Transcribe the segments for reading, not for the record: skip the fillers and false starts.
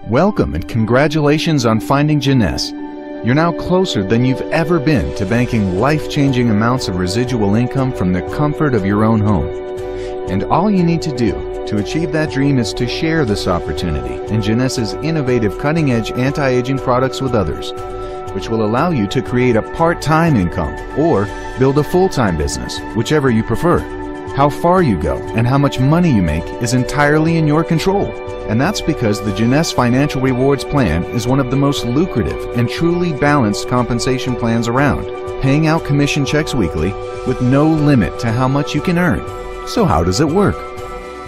Welcome and congratulations on finding Jeunesse. You're now closer than you've ever been to banking life-changing amounts of residual income from the comfort of your own home. And all you need to do to achieve that dream is to share this opportunity and Jeunesse's innovative cutting-edge anti-aging products with others, which will allow you to create a part-time income or build a full-time business, whichever you prefer. How far you go and how much money you make is entirely in your control. And that's because the Jeunesse Financial Rewards Plan is one of the most lucrative and truly balanced compensation plans around, paying out commission checks weekly with no limit to how much you can earn. So how does it work?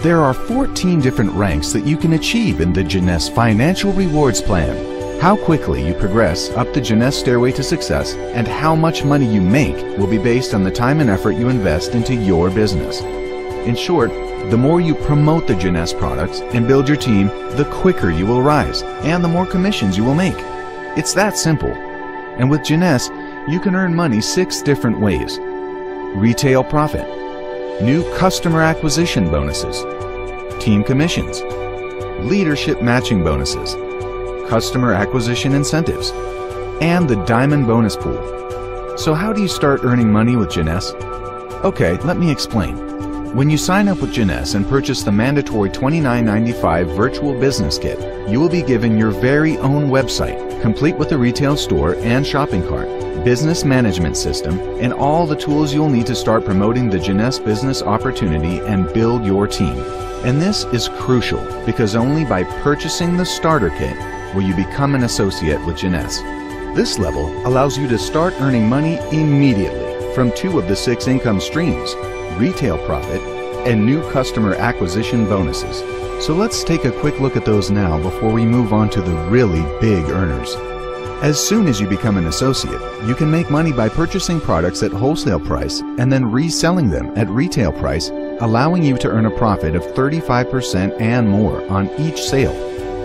There are 14 different ranks that you can achieve in the Jeunesse Financial Rewards Plan. How quickly you progress up the Jeunesse stairway to success and how much money you make will be based on the time and effort you invest into your business. In short, the more you promote the Jeunesse products and build your team, the quicker you will rise and the more commissions you will make. It's that simple. And with Jeunesse, you can earn money 6 different ways. Retail profit, new customer acquisition bonuses, team commissions, leadership matching bonuses, customer acquisition incentives, and the diamond bonus pool. So how do you start earning money with Jeunesse? Okay, let me explain. When you sign up with Jeunesse and purchase the mandatory $29.95 Virtual Business Kit, you will be given your very own website, complete with a retail store and shopping cart, business management system, and all the tools you'll need to start promoting the Jeunesse business opportunity and build your team. And this is crucial because only by purchasing the starter kit will you become an associate with Jeunesse. This level allows you to start earning money immediately from 2 of the 6 income streams: retail profit and new customer acquisition bonuses. So let's take a quick look at those now before we move on to the really big earners. As soon as you become an associate, you can make money by purchasing products at wholesale price and then reselling them at retail price, allowing you to earn a profit of 35% and more on each sale.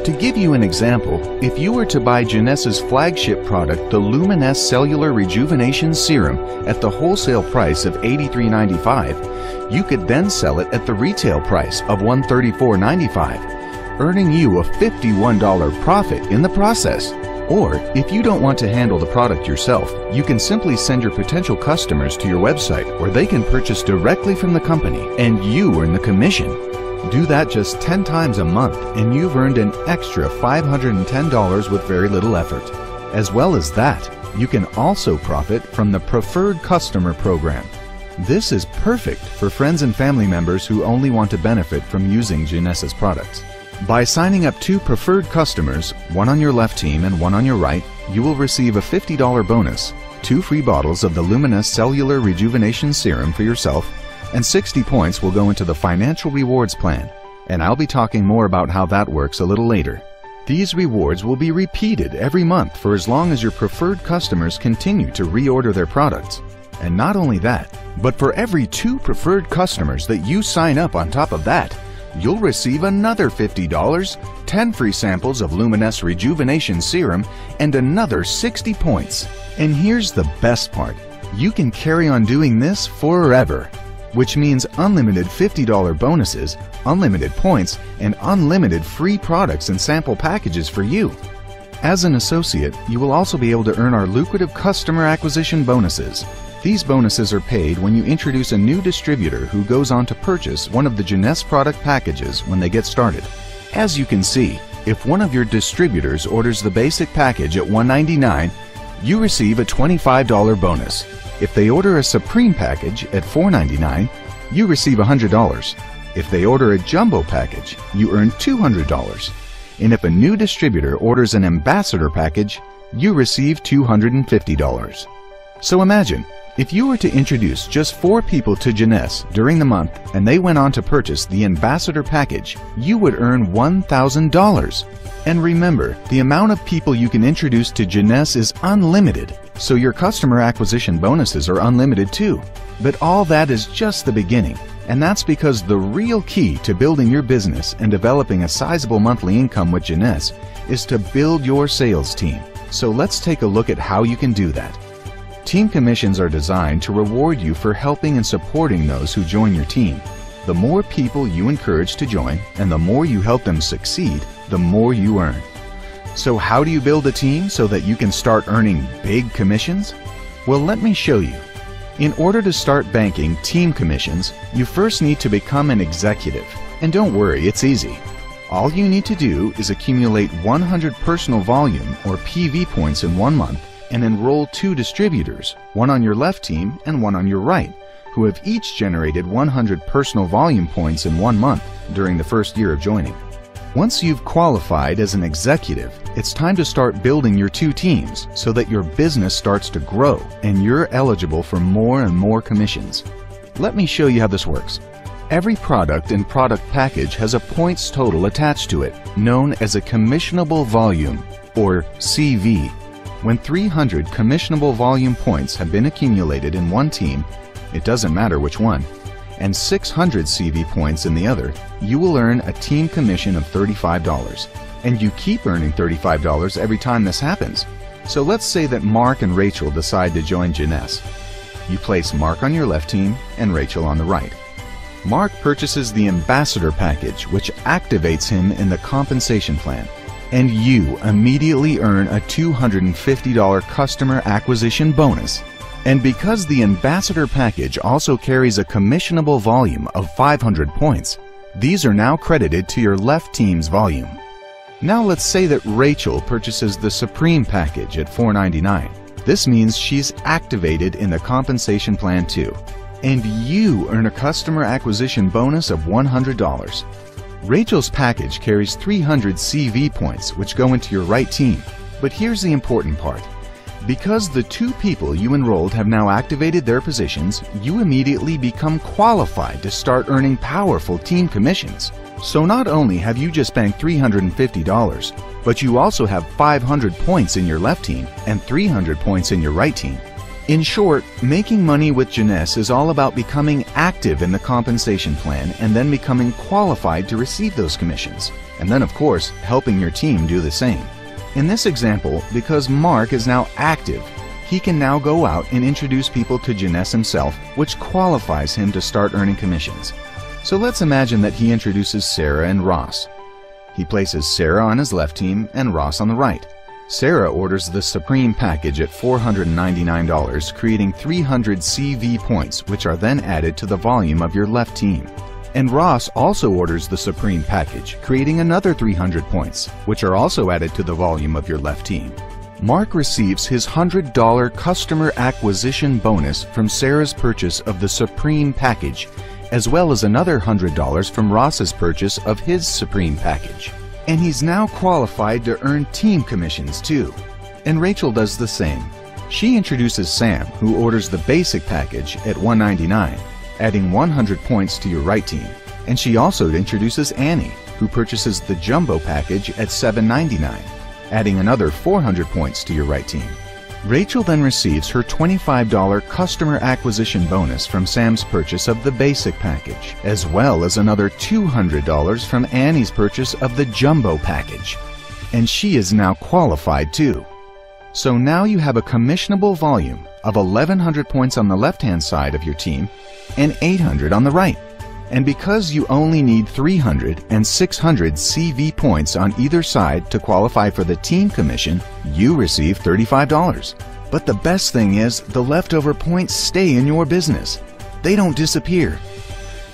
To give you an example, if you were to buy Jeunesse's flagship product, the Luminesse Cellular Rejuvenation Serum, at the wholesale price of $83.95, you could then sell it at the retail price of $134.95, earning you a $51 profit in the process. Or, if you don't want to handle the product yourself, you can simply send your potential customers to your website where they can purchase directly from the company and you earn the commission. Do that just 10 times a month and you've earned an extra $510 with very little effort. As well as that, you can also profit from the Preferred Customer Program. This is perfect for friends and family members who only want to benefit from using Jeunesse's products. By signing up 2 preferred customers, one on your left team and one on your right, you will receive a $50 bonus, 2 free bottles of the Luminesse Cellular Rejuvenation Serum for yourself, and 60 points will go into the Financial Rewards Plan. And I'll be talking more about how that works a little later. These rewards will be repeated every month for as long as your preferred customers continue to reorder their products. And not only that, but for every 2 preferred customers that you sign up on top of that, you'll receive another $50, 10 free samples of Luminesse Rejuvenation Serum, and another 60 points. And here's the best part. You can carry on doing this forever, which means unlimited $50 bonuses, unlimited points, and unlimited free products and sample packages for you. As an associate, you will also be able to earn our lucrative customer acquisition bonuses. These bonuses are paid when you introduce a new distributor who goes on to purchase one of the Jeunesse product packages when they get started. As you can see, if one of your distributors orders the basic package at $199, you receive a $25 bonus. If they order a Supreme package at $499, you receive $100. If they order a Jumbo package, you earn $200. And if a new distributor orders an Ambassador package, you receive $250. So imagine, if you were to introduce just 4 people to Jeunesse during the month and they went on to purchase the Ambassador package, you would earn $1,000. And remember, the amount of people you can introduce to Jeunesse is unlimited, so your customer acquisition bonuses are unlimited too. But all that is just the beginning, and that's because the real key to building your business and developing a sizable monthly income with Jeunesse is to build your sales team. So let's take a look at how you can do that. Team commissions are designed to reward you for helping and supporting those who join your team. The more people you encourage to join and the more you help them succeed, the more you earn. So how do you build a team so that you can start earning big commissions? Well, let me show you. In order to start banking team commissions, you first need to become an executive. And don't worry, it's easy. All you need to do is accumulate 100 personal volume or PV points in 1 month and enroll 2 distributors, one on your left team and one on your right, who have each generated 100 personal volume points in 1 month during the first year of joining. Once you've qualified as an executive, it's time to start building your 2 teams so that your business starts to grow and you're eligible for more and more commissions. Let me show you how this works. Every product and product package has a points total attached to it, known as a commissionable volume, or CV. When 300 commissionable volume points have been accumulated in one team, it doesn't matter which one, and 600 CV points in the other, you will earn a team commission of $35. And you keep earning $35 every time this happens. So let's say that Mark and Rachel decide to join Jeunesse. You place Mark on your left team and Rachel on the right. Mark purchases the Ambassador package, which activates him in the compensation plan, and you immediately earn a $250 customer acquisition bonus. And because the Ambassador package also carries a commissionable volume of 500 points, these are now credited to your left team's volume. Now let's say that Rachel purchases the Supreme package at $4.99. This means she's activated in the compensation plan too. And you earn a customer acquisition bonus of $100. Rachel's package carries 300 CV points, which go into your right team. But here's the important part. Because the 2 people you enrolled have now activated their positions, you immediately become qualified to start earning powerful team commissions. So not only have you just banked $350, but you also have 500 points in your left team and 300 points in your right team. In short, making money with Jeunesse is all about becoming active in the compensation plan and then becoming qualified to receive those commissions. And then, of course, helping your team do the same. In this example, because Mark is now active, he can now go out and introduce people to Jeunesse himself, which qualifies him to start earning commissions. So let's imagine that he introduces Sarah and Ross. He places Sarah on his left team and Ross on the right. Sarah orders the Supreme package at $499, creating 300 CV points, which are then added to the volume of your left team. And Ross also orders the Supreme package, creating another 300 points, which are also added to the volume of your left team. Mark receives his $100 customer acquisition bonus from Sarah's purchase of the Supreme package, as well as another $100 from Ross's purchase of his Supreme package. And he's now qualified to earn team commissions too. And Rachel does the same. She introduces Sam, who orders the basic package at $199, adding 100 points to your right team. And she also introduces Annie, who purchases the jumbo package at $799, adding another 400 points to your right team. Rachel then receives her $25 customer acquisition bonus from Sam's purchase of the basic package, as well as another $200 from Annie's purchase of the jumbo package. And she is now qualified too. So now you have a commissionable volume of 1,100 points on the left-hand side of your team and 800 on the right. And because you only need 300 and 600 CV points on either side to qualify for the team commission, you receive $35. But the best thing is, the leftover points stay in your business. They don't disappear.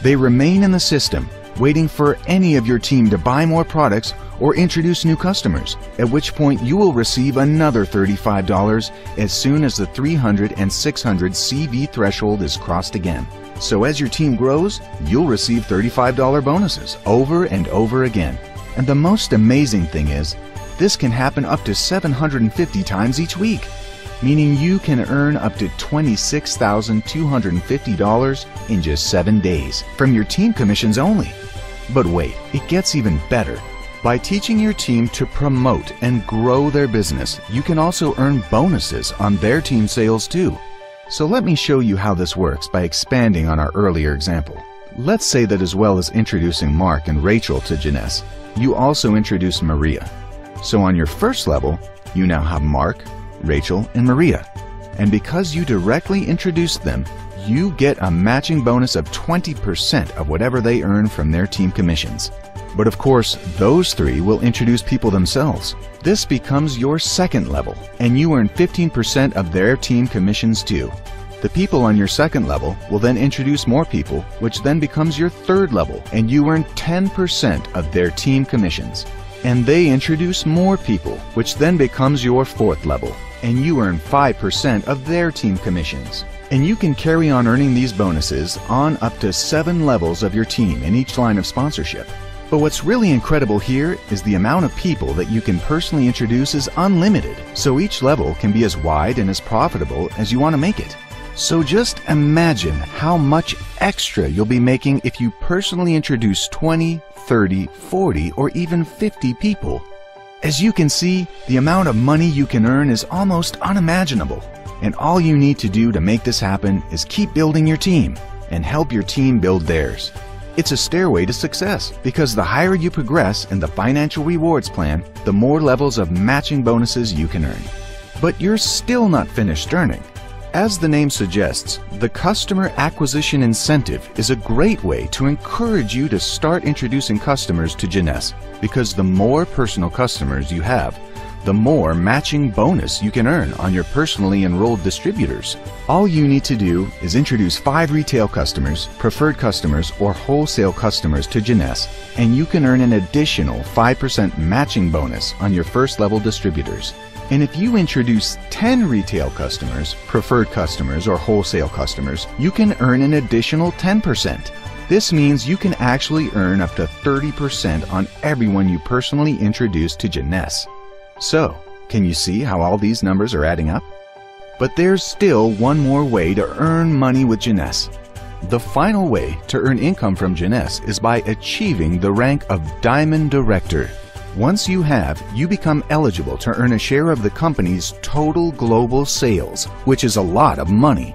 They remain in the system, waiting for any of your team to buy more products or introduce new customers, at which point you will receive another $35 as soon as the 300 and 600 CV threshold is crossed again. So as your team grows, you'll receive $35 bonuses over and over again. And the most amazing thing is, this can happen up to 750 times each week, meaning you can earn up to $26,250 in just 7 days from your team commissions only. But wait, it gets even better. By teaching your team to promote and grow their business, you can also earn bonuses on their team sales too. So let me show you how this works by expanding on our earlier example. Let's say that as well as introducing Mark and Rachel to Jeunesse, you also introduce Maria. So on your first level, you now have Mark, Rachel, and Maria. And because you directly introduced them, you get a matching bonus of 20% of whatever they earn from their team commissions. But of course, those 3 will introduce people themselves. This becomes your second level, and you earn 15% of their team commissions too. The people on your second level will then introduce more people, which then becomes your third level, and you earn 10% of their team commissions. And they introduce more people, which then becomes your fourth level, and you earn 5% of their team commissions. And you can carry on earning these bonuses on up to 7 levels of your team in each line of sponsorship. But what's really incredible here is the amount of people that you can personally introduce is unlimited, so each level can be as wide and as profitable as you want to make it. So just imagine how much extra you'll be making if you personally introduce 20, 30, 40, or even 50 people. As you can see, the amount of money you can earn is almost unimaginable. And all you need to do to make this happen is keep building your team and help your team build theirs. It's a stairway to success because the higher you progress in the financial rewards plan, the more levels of matching bonuses you can earn. But you're still not finished earning. As the name suggests, the customer acquisition incentive is a great way to encourage you to start introducing customers to Jeunesse, because the more personal customers you have, the more matching bonus you can earn on your personally enrolled distributors. All you need to do is introduce 5 retail customers, preferred customers, or wholesale customers to Jeunesse, and you can earn an additional 5% matching bonus on your first level distributors. And if you introduce 10 retail customers, preferred customers, or wholesale customers, you can earn an additional 10%. This means you can actually earn up to 30% on everyone you personally introduce to Jeunesse. So, can you see how all these numbers are adding up? But there's still one more way to earn money with Jeunesse. The final way to earn income from Jeunesse is by achieving the rank of Diamond Director. Once you have, you become eligible to earn a share of the company's total global sales, which is a lot of money.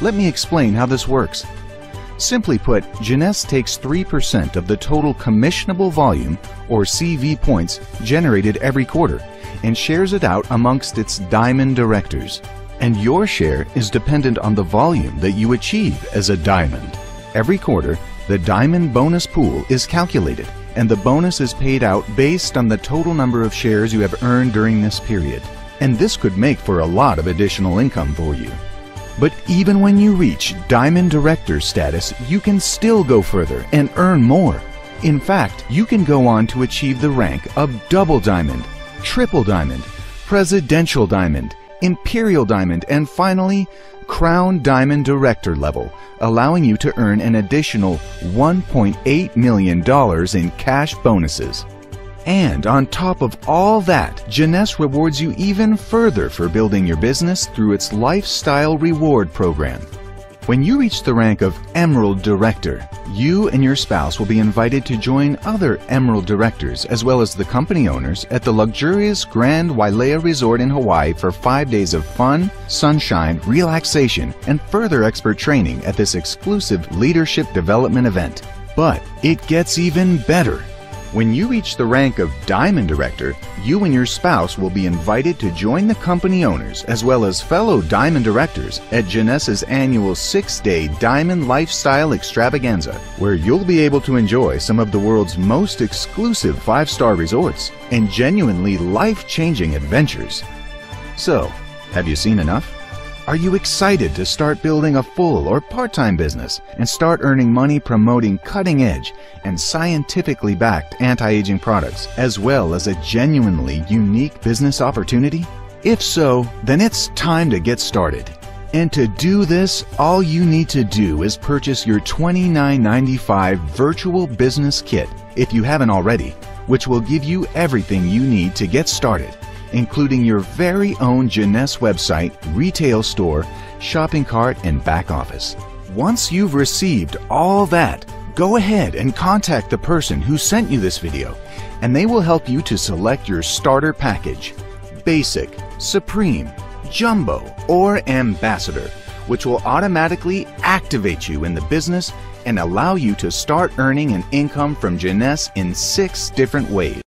Let me explain how this works. Simply put, Jeunesse takes 3% of the total commissionable volume, or CV points, generated every quarter, and shares it out amongst its Diamond Directors. And your share is dependent on the volume that you achieve as a Diamond. Every quarter, the Diamond bonus pool is calculated, and the bonus is paid out based on the total number of shares you have earned during this period. And this could make for a lot of additional income for you. But even when you reach Diamond Director status, you can still go further and earn more. In fact, you can go on to achieve the rank of Double Diamond, Triple Diamond, Presidential Diamond, Imperial Diamond, and finally, Crown Diamond Director level, allowing you to earn an additional $1.8 million in cash bonuses. And on top of all that, Jeunesse rewards you even further for building your business through its Lifestyle Reward Program. When you reach the rank of Emerald Director, you and your spouse will be invited to join other Emerald Directors as well as the company owners at the luxurious Grand Wailea Resort in Hawaii for 5 days of fun, sunshine, relaxation, and further expert training at this exclusive leadership development event. But it gets even better. When you reach the rank of Diamond Director, you and your spouse will be invited to join the company owners as well as fellow Diamond Directors at Jeunesse's annual 6-day Diamond Lifestyle Extravaganza, where you'll be able to enjoy some of the world's most exclusive 5-star resorts and genuinely life-changing adventures. So, have you seen enough? Are you excited to start building a full or part-time business and start earning money promoting cutting-edge and scientifically backed anti-aging products as well as a genuinely unique business opportunity? If so, then it's time to get started. And to do this, all you need to do is purchase your $29.95 virtual business kit if you haven't already, which will give you everything you need to get started, including your very own Jeunesse website, retail store, shopping cart, and back office. Once you've received all that, go ahead and contact the person who sent you this video, and they will help you to select your starter package, Basic, Supreme, Jumbo, or Ambassador, which will automatically activate you in the business and allow you to start earning an income from Jeunesse in 6 different ways.